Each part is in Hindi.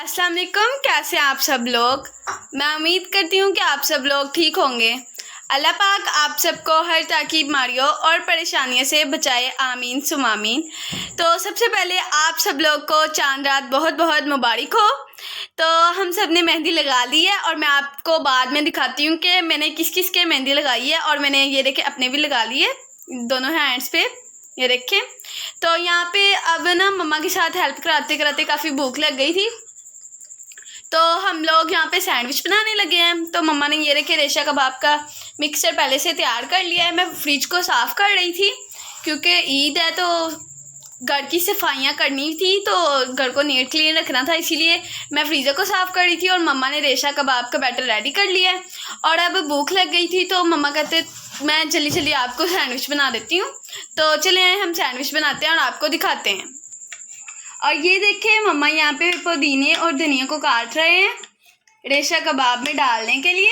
अस्सलाम वालेकुम। कैसे हैं आप सब लोग। मैं उम्मीद करती हूँ कि आप सब लोग ठीक होंगे। अल्लाह पाक आप सबको हर तरह की बीमारियों और परेशानियों से बचाए, आमीन सुम आमीन। तो सबसे पहले आप सब लोग को चांद रात बहुत बहुत मुबारक हो। तो हम सब ने मेहंदी लगा ली है और मैं आपको बाद में दिखाती हूँ कि मैंने किस किस के मेहंदी लगाई है। और मैंने ये देखे अपने भी लगा ली है दोनों हैंड्स पे, ये देखें। तो यहाँ पे अब ना मम्मा के साथ हेल्प कराते कराते काफ़ी भूख लग गई थी, तो हम लोग यहाँ पे सैंडविच बनाने लगे हैं। तो मम्मा ने ये रखे रेशा कबाब का मिक्सचर पहले से तैयार कर लिया है। मैं फ्रिज को साफ़ कर रही थी क्योंकि ईद है तो घर की सफाइयाँ करनी थी, तो घर को नीट क्लीन रखना था, इसीलिए मैं फ्रीज़र को साफ़ कर रही थी। और मम्मा ने रेशा कबाब का बैटर रेडी कर लिया है। और अब भूख लग गई थी तो मम्मा कहते मैं जल्दी जल्दी आपको सैंडविच बना देती हूँ। तो चले हम सैंडविच बनाते हैं और आपको दिखाते हैं। और ये देखें मम्मा यहाँ पे पुदीने और धनिया को काट रहे हैं रेशा कबाब में डालने के लिए।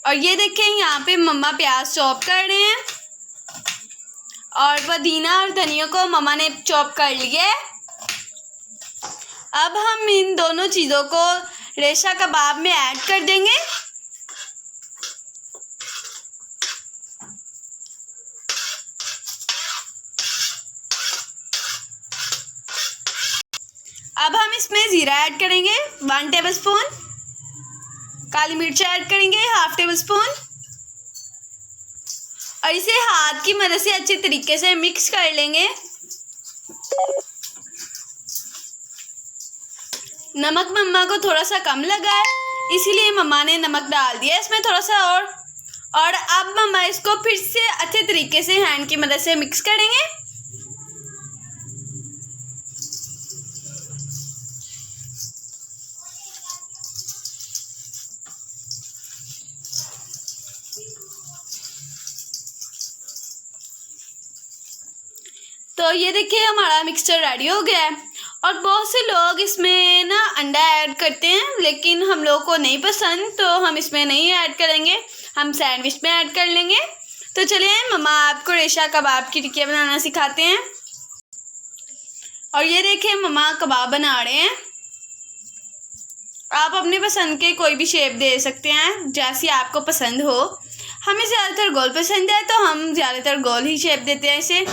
और ये देखें यहाँ पे मम्मा प्याज चॉप कर रहे हैं और पुदीना और धनिया को मम्मा ने चॉप कर लिया है। अब हम इन दोनों चीज़ों को रेशा कबाब में ऐड कर देंगे। अब हम इसमें ज़ीरा ऐड करेंगे 1 टेबलस्पून, काली मिर्च ऐड करेंगे 1/2 टेबलस्पून और इसे हाथ की मदद से अच्छे तरीके से मिक्स कर लेंगे। नमक मम्मा को थोड़ा सा कम लगा है, इसीलिए मम्मा ने नमक डाल दिया इसमें थोड़ा सा और अब मम्मा इसको फिर से अच्छे तरीके से हैंड की मदद से मिक्स करेंगे। तो ये देखिए हमारा मिक्सचर रेडी हो गया है। और बहुत से लोग इसमें ना अंडा ऐड करते हैं, लेकिन हम लोग को नहीं पसंद, तो हम इसमें नहीं ऐड करेंगे, हम सैंडविच में ऐड कर लेंगे। तो चलिए मम्मा आपको रेशा कबाब की टिक्कियाँ बनाना सिखाते हैं। और ये देखिए मम्मा कबाब बना रहे हैं। आप अपने पसंद के कोई भी शेप दे सकते हैं जैसी आपको पसंद हो। हमें ज़्यादातर गोल पसंद है तो हम ज़्यादातर गोल ही शेप देते हैं इसे।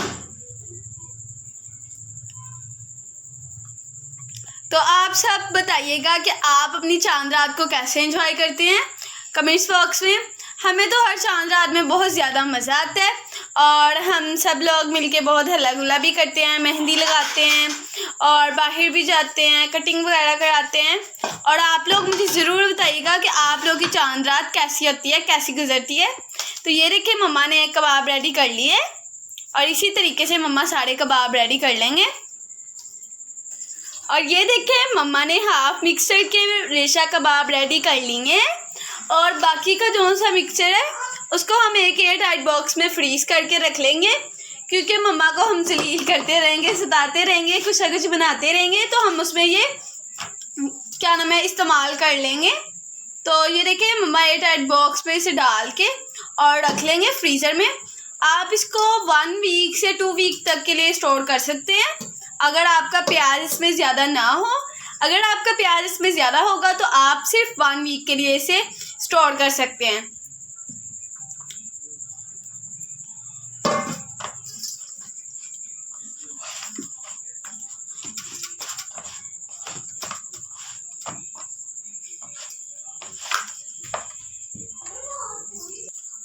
तो आप सब बताइएगा कि आप अपनी चांद रात को कैसे एंजॉय करते हैं कमेंट्स बॉक्स में। हमें तो हर चांद रात में बहुत ज़्यादा मज़ा आता है और हम सब लोग मिलके बहुत हल्ला गुल्ला भी करते हैं, मेहंदी लगाते हैं और बाहर भी जाते हैं, कटिंग वगैरह कराते हैं। और आप लोग मुझे ज़रूर बताइएगा कि आप लोगों की चांद रात कैसी होती है, कैसी गुजरती है। तो ये देखिए मम्मा ने एक कबाब रेडी कर लिए और इसी तरीके से मम्मा सारे कबाब रेडी कर लेंगे। और ये देखें मम्मा ने हाफ मिक्सचर के रेशा कबाब रेडी कर लिए और बाकी का जो सा मिक्सचर है उसको हम एक एयर टाइट बॉक्स में फ्रीज करके रख लेंगे, क्योंकि मम्मा को हम जलील करते रहेंगे, सताते रहेंगे, कुछ ना कुछ बनाते रहेंगे, तो हम उसमें ये क्या नाम है इस्तेमाल कर लेंगे। तो ये देखिए मम्मा एयर टाइट बॉक्स में इसे डाल के और रख लेंगे फ्रीज़र में। आप इसको 1 वीक से 2 वीक तक के लिए स्टोर कर सकते हैं अगर आपका प्याज इसमें ज़्यादा ना हो। अगर आपका प्याज इसमें ज़्यादा होगा तो आप सिर्फ 1 वीक के लिए इसे स्टोर कर सकते हैं।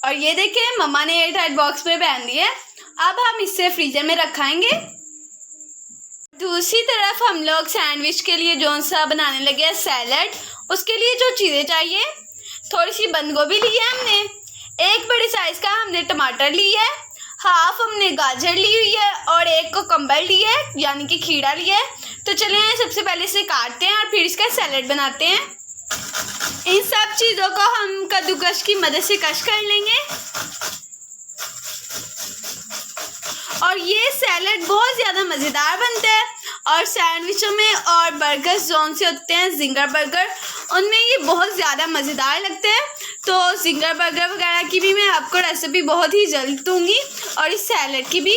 और ये देखिए मम्मा ने एयर टाइट बॉक्स में पहन दिया है। अब हम इसे फ्रीजर में रखाएंगे। दूसरी तरफ हम लोग सैंडविच के लिए जो सा बनाने लगे हैं सैलड, उसके लिए जो चीज़ें चाहिए, थोड़ी सी बंद गोभी ली है हमने, एक बड़े साइज़ का हमने टमाटर लिया है, हाफ हमने गाजर ली हुई है और एक कोकम्बर लिया है यानी कि खीरा लिया है। तो चलिए सबसे पहले इसे काटते हैं और फिर इसका सैलड बनाते हैं। इन सब चीज़ों को हम कद्दूकस की मदद से कश कर लेंगे। और ये सैलड बहुत ज़्यादा मज़ेदार बनता है और सैंडविचों में और बर्गर्स जोन से होते हैं जिंगर बर्गर, उनमें ये बहुत ज़्यादा मज़ेदार लगते हैं। तो जिंगर बर्गर वगैरह की भी मैं आपको रेसिपी बहुत ही जल्द दूँगी और इस सैलड की भी।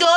2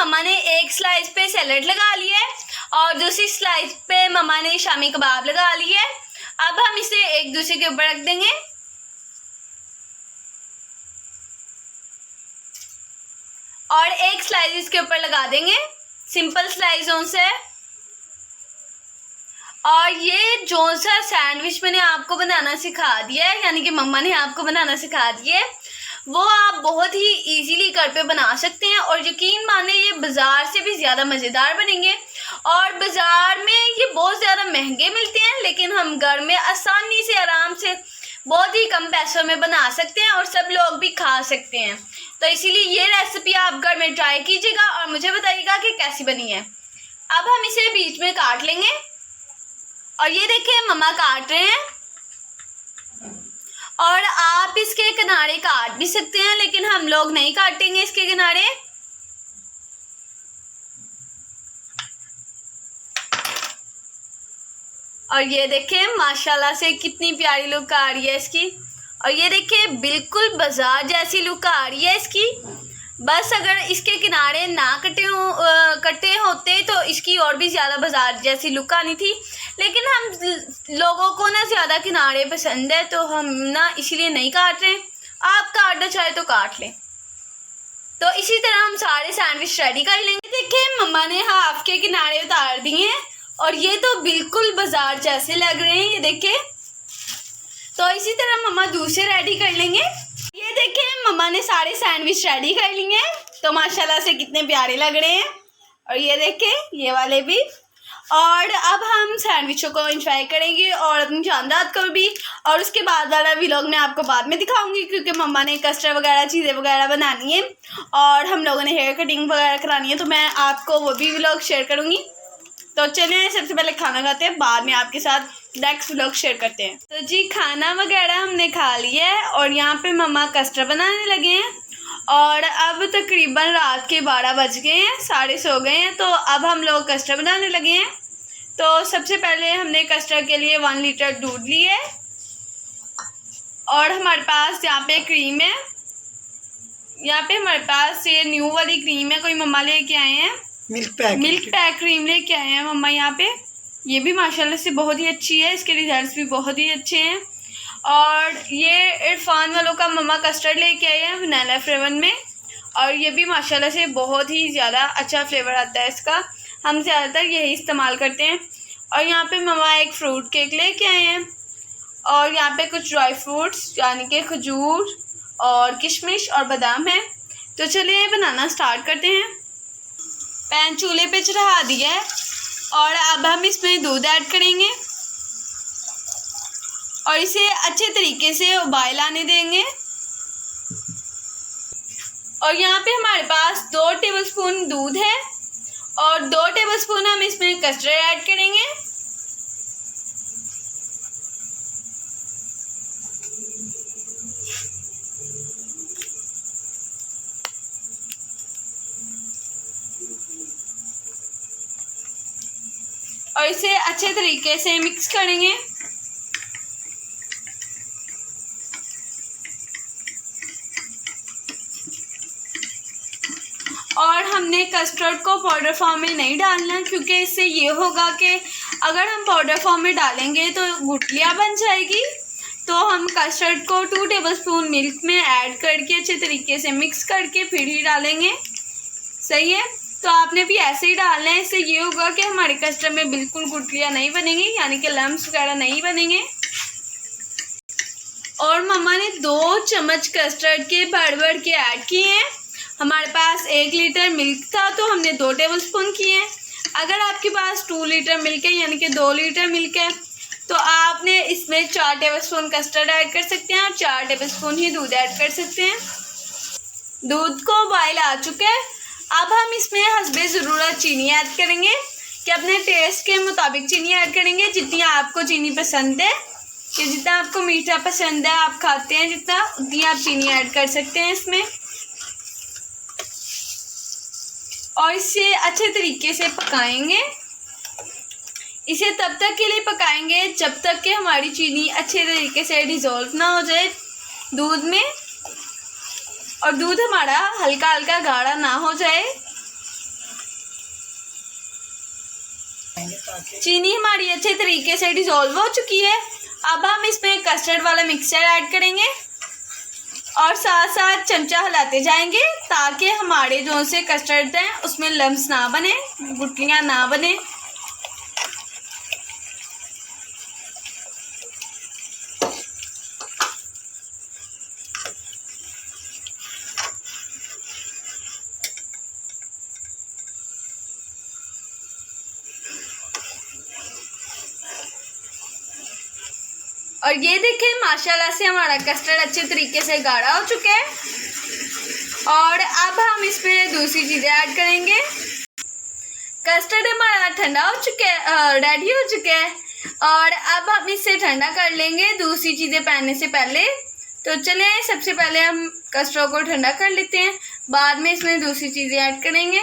मम्मा ने एक स्लाइस पे सैलेड लगा लिया है और दूसरी स्लाइस पे मम्मा ने शामी कबाब लगा लिए है। अब हम इसे एक दूसरे के ऊपर रख देंगे और एक स्लाइस इसके ऊपर लगा देंगे सिंपल स्लाइसों से। और ये जो सा सैंडविच मैंने आपको बनाना सिखा दिया है, यानी कि मम्मा ने आपको बनाना सिखा दिया है, वो आप बहुत ही इजीली घर पे बना सकते हैं और यकीन माने ये बाज़ार से भी ज़्यादा मज़ेदार बनेंगे। और बाज़ार में ये बहुत ज़्यादा महंगे मिलते हैं, लेकिन हम घर में आसानी से आराम से बहुत ही कम पैसों में बना सकते हैं और सब लोग भी खा सकते हैं। तो इसीलिए ये रेसिपी आप घर में ट्राई कीजिएगा और मुझे बताइएगा कि कैसी बनी है। अब हम इसे बीच में काट लेंगे और ये देखिए मम्मा काट रहे हैं। और आप इसके किनारे काट भी सकते हैं, लेकिन हम लोग नहीं काटेंगे इसके किनारे। और ये देखें माशाल्लाह से कितनी प्यारी लुक आ रही है इसकी। और ये देखें बिल्कुल बाजार जैसी लुक आ रही है इसकी। बस अगर इसके किनारे ना कटे होते तो इसकी और भी ज़्यादा बाजार जैसी लुक आनी थी, लेकिन हम लोगों को ना ज़्यादा किनारे पसंद है तो हम ना इसीलिए नहीं काट रहे। आप काटना चाहे तो काट लें। तो इसी तरह हम सारे सैंडविच रेडी कर लेंगे। देखिए मम्मा ने हाफ के किनारे उतार दिए हैं और ये तो बिल्कुल बाजार जैसे लग रहे हैं, ये देखिए। तो इसी तरह मम्मा दूसरे रेडी कर लेंगे। ये देखिए मम्मा ने सारे सैंडविच रेडी कर लिए हैं, तो माशाल्लाह से कितने प्यारे लग रहे हैं। और ये देखें ये वाले भी। और अब हम सैंडविचों को एंजॉय करेंगे और अपनी चांदात को भी। और उसके बाद वाला व्लॉग मैं आपको बाद में दिखाऊंगी, क्योंकि मम्मा ने कस्टर्ड वगैरह चीज़ें वगैरह बनानी है और हम लोगों ने हेयर कटिंग वगैरह करानी है, तो मैं आपको वो भी व्लॉग शेयर करूँगी। तो चलिए सबसे पहले खाना खाते हैं, बाद में आपके साथ नेक्स्ट व्लॉग शेयर करते हैं। तो जी खाना वगैरह हमने खा लिया है और यहाँ पे मम्मा कस्टर्ड बनाने लगे हैं। और अब तकरीबन रात के 12 बज गए हैं, सारे सो गए हैं। तो अब हम लोग कस्टर्ड बनाने लगे हैं। तो सबसे पहले हमने कस्टर्ड के लिए 1 लीटर दूध लिया है और हमारे पास यहाँ पे क्रीम है। यहाँ पे हमारे पास ये न्यू वाली क्रीम है, कोई मम्मा लेके आए हैं। मिल्क पैक क्रीम लेके आए हैं मम्मा यहाँ पे। ये भी माशाल्लाह से बहुत ही अच्छी है, इसके रिजल्ट्स भी बहुत ही अच्छे हैं। और ये इरफान वालों का मम्मा कस्टर्ड लेके आए हैं वनीला फ्लेवर में, और ये भी माशाल्लाह से बहुत ही ज़्यादा अच्छा फ्लेवर आता है इसका। हम ज़्यादातर यही इस्तेमाल करते हैं। और यहाँ पे मम्मा एक फ्रूट केक लेके आए हैं और यहाँ पे कुछ ड्राई फ्रूट्स यानी कि खजूर और किशमिश और बादाम है। तो चलिए बनाना स्टार्ट करते हैं। पैन चूल्हे पे चढ़ा दिया है और अब हम इसमें दूध ऐड करेंगे और इसे अच्छे तरीके से उबाल आने देंगे। और यहाँ पे हमारे पास 2 टेबलस्पून दूध है और 2 टेबलस्पून हम इसमें कस्टर्ड ऐड करेंगे। और इसे अच्छे तरीके से मिक्स करेंगे। और हमने कस्टर्ड को पाउडर फॉर्म में नहीं डालना, क्योंकि इससे ये होगा कि अगर हम पाउडर फॉर्म में डालेंगे तो गुठलियाँ बन जाएगी। तो हम कस्टर्ड को 2 टेबलस्पून मिल्क में ऐड करके अच्छे तरीके से मिक्स करके फिर ही डालेंगे। सही है, तो आपने भी ऐसे ही डालना है। इससे ये होगा कि हमारे कस्टर्ड में बिल्कुल गुठलियाँ नहीं बनेंगी, यानी कि लम्स वगैरह नहीं बनेंगे। और मम्मा ने 2 चम्मच कस्टर्ड के भर के ऐड किए हैं। हमारे पास 1 लीटर मिल्क था तो हमने 2 टेबलस्पून किए हैं। अगर आपके पास 2 लीटर मिल्क है यानी कि 2 लीटर मिल्क है तो आपने इसमें 4 टेबलस्पून कस्टर्ड ऐड कर सकते हैं और 4 टेबलस्पून ही दूध ऐड कर सकते हैं। दूध को बॉयल आ चुका है। अब हम इसमें हस्बे ज़रूरत चीनी ऐड करेंगे कि अपने टेस्ट के मुताबिक चीनी ऐड करेंगे। जितनी आपको चीनी पसंद है, कि जितना आपको मीठा पसंद है, आप खाते हैं जितना, उतनी आप चीनी ऐड कर सकते हैं इसमें। और इसे अच्छे तरीके से पकाएंगे। इसे तब तक के लिए पकाएंगे जब तक कि हमारी चीनी अच्छे तरीके से डिज़ोल्व ना हो जाए दूध में और दूध हमारा हल्का हल्का गाढ़ा ना हो जाए। चीनी हमारी अच्छे तरीके से डिज़ोल्व हो चुकी है। अब हम इसमें कस्टर्ड वाला मिक्सचर ऐड करेंगे और साथ साथ चमचा हिलाते जाएंगे ताकि हमारे जो से कस्टर्ड हैं उसमें लम्स ना बने, गुठलियाँ ना बने। और ये देखें माशाल्लाह से हमारा कस्टर्ड अच्छे तरीके से गाढ़ा हो चुका है। और अब हम इसमें दूसरी चीज़ें ऐड करेंगे। कस्टर्ड हमारा ठंडा हो चुका है, रेडी हो चुका है। और अब हम इसे ठंडा कर लेंगे दूसरी चीज़ें पहनने से पहले। तो चलें सबसे पहले हम कस्टर्ड को ठंडा कर लेते हैं, बाद में इसमें दूसरी चीज़ें ऐड करेंगे।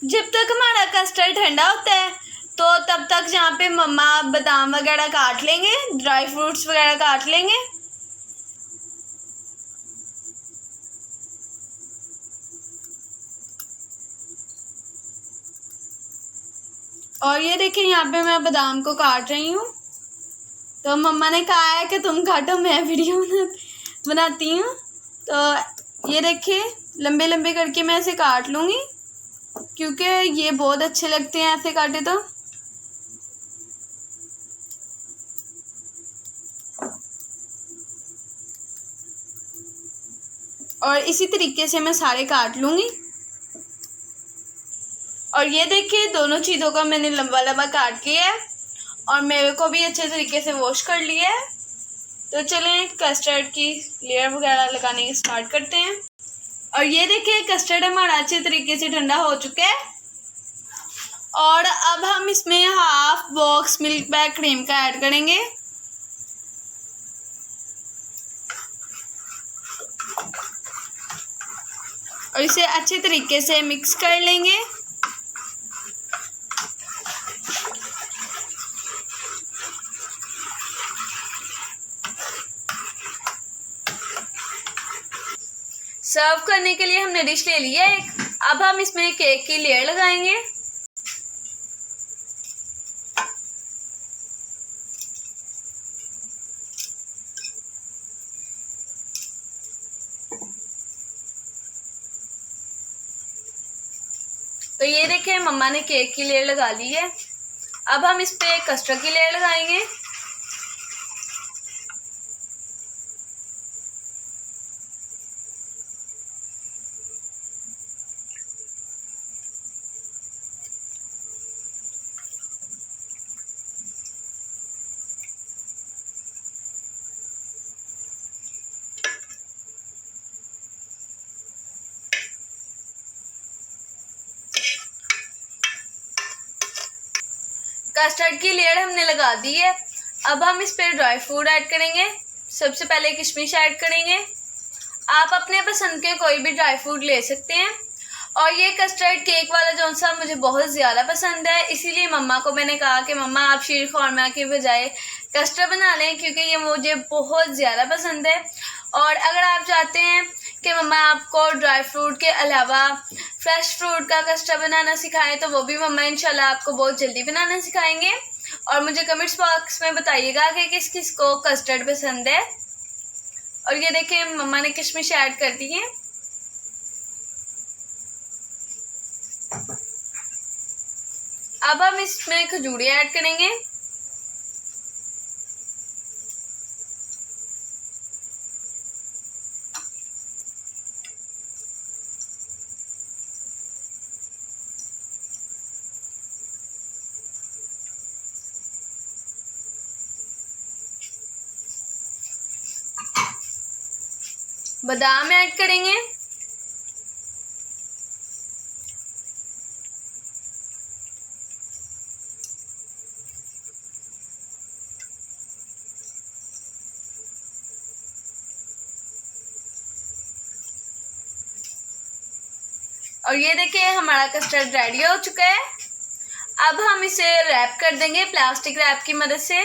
जब तक हमारा कस्टर्ड ठंडा होता है तो तब तक यहाँ पे मम्मा बादाम वगैरह काट लेंगे, ड्राई फ्रूट्स वगैरह काट लेंगे। और ये देखिए यहाँ पे मैं बादाम को काट रही हूँ। तो मम्मा ने कहा है कि तुम काटो, मैं वीडियो बनाती हूँ। तो ये देखिए लंबे लंबे करके मैं इसे काट लूँगी क्योंकि ये बहुत अच्छे लगते हैं ऐसे काटे तो। और इसी तरीके से मैं सारे काट लूँगी। और ये देखिए दोनों चीज़ों का मैंने लंबा लंबा काट लिया है और मेवे को भी अच्छे तरीके से वॉश कर लिया है। तो चलें कस्टर्ड की लेयर वगैरह लगाने की स्टार्ट करते हैं। और ये देखिए कस्टर्ड हमारा अच्छे तरीके से ठंडा हो चुका है। और अब हम इसमें half box milk bag cream का ऐड करेंगे। और इसे अच्छे तरीके से मिक्स कर लेंगे। सर्व करने के लिए हमने डिश ले ली है एक। अब हम इसमें केक की लेयर लगाएंगे। तो ये देखें मम्मा ने केक की लेयर लगा ली है। अब हम इस पे कस्टर्ड की लेयर लगाएंगे। कस्टर्ड की लेयर हमने लगा दी है। अब हम इस पर ड्राई फ्रूट ऐड करेंगे। सबसे पहले किशमिश ऐड करेंगे। आप अपने पसंद के कोई भी ड्राई फ्रूट ले सकते हैं। और ये कस्टर्ड केक वाला जो सा मुझे बहुत ज़्यादा पसंद है, इसीलिए मम्मा को मैंने कहा कि मम्मा आप शीर खुरमा के बजाय कस्टर्ड बना लें क्योंकि ये मुझे बहुत ज़्यादा पसंद है। और अगर आप चाहते हैं कि मम्मा आपको ड्राई फ्रूट के अलावा फ्रेश फ्रूट का कस्टर्ड बनाना सिखाएं तो वो भी मम्मा इंशाल्लाह आपको बहुत जल्दी बनाना सिखाएंगे। और मुझे कमेंट्स बॉक्स में बताइएगा कि किस किस को कस्टर्ड पसंद है। और ये देखें मम्मा ने किशमिश ऐड कर दी है। अब हम इसमें खजूरी ऐड करेंगे। बादाम ऐड करेंगे। और ये देखिए हमारा कस्टर्ड रेडी हो चुका है। अब हम इसे रैप कर देंगे प्लास्टिक रैप की मदद से।